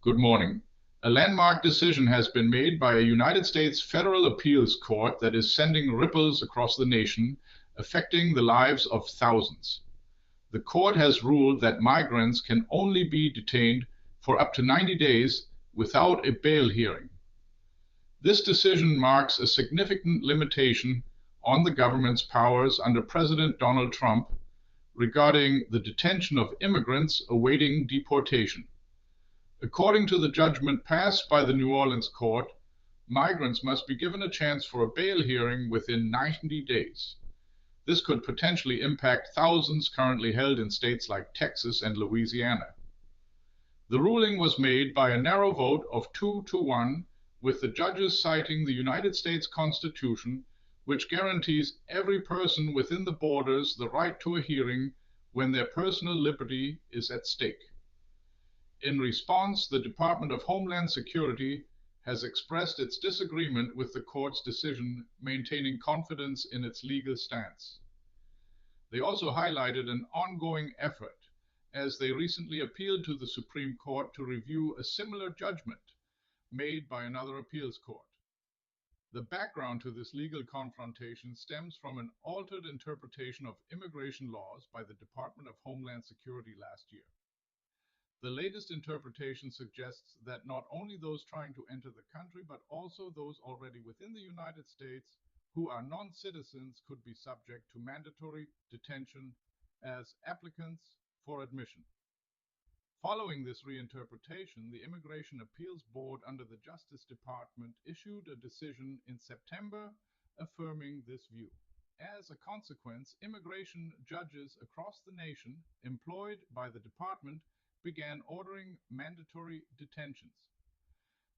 Good morning. A landmark decision has been made by a United States federal appeals court that is sending ripples across the nation, affecting the lives of thousands. The court has ruled that migrants can only be detained for up to 90 days without a bail hearing. This decision marks a significant limitation on the government's powers under President Donald Trump regarding the detention of immigrants awaiting deportation. According to the judgment passed by the New Orleans court, migrants must be given a chance for a bail hearing within 90 days. This could potentially impact thousands currently held in states like Texas and Louisiana. The ruling was made by a narrow vote of 2-1, with the judges citing the United States Constitution, which guarantees every person within the borders the right to a hearing when their personal liberty is at stake. In response, the Department of Homeland Security has expressed its disagreement with the court's decision, maintaining confidence in its legal stance. They also highlighted an ongoing effort, as they recently appealed to the Supreme Court to review a similar judgment made by another appeals court. The background to this legal confrontation stems from an altered interpretation of immigration laws by the Department of Homeland Security last year. The latest interpretation suggests that not only those trying to enter the country, but also those already within the United States who are non-citizens could be subject to mandatory detention as applicants for admission. Following this reinterpretation, the Immigration Appeals Board under the Justice Department issued a decision in September affirming this view. As a consequence, immigration judges across the nation employed by the department began ordering mandatory detentions.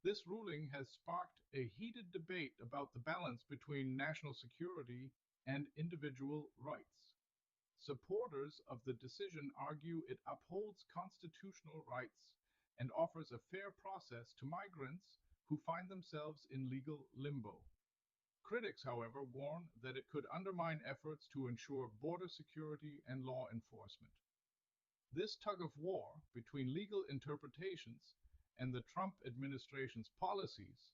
This ruling has sparked a heated debate about the balance between national security and individual rights. Supporters of the decision argue it upholds constitutional rights and offers a fair process to migrants who find themselves in legal limbo. Critics, however, warn that it could undermine efforts to ensure border security and law enforcement. This tug-of-war between legal interpretations and the Trump administration's policies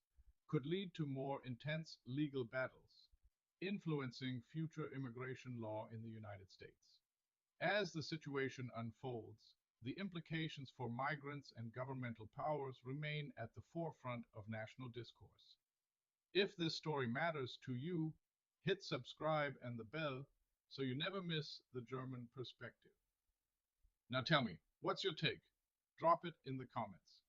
could lead to more intense legal battles, influencing future immigration law in the United States. As the situation unfolds, the implications for migrants and governmental powers remain at the forefront of national discourse. If this story matters to you, hit subscribe and the bell so you never miss the German perspective. Now tell me, what's your take? Drop it in the comments.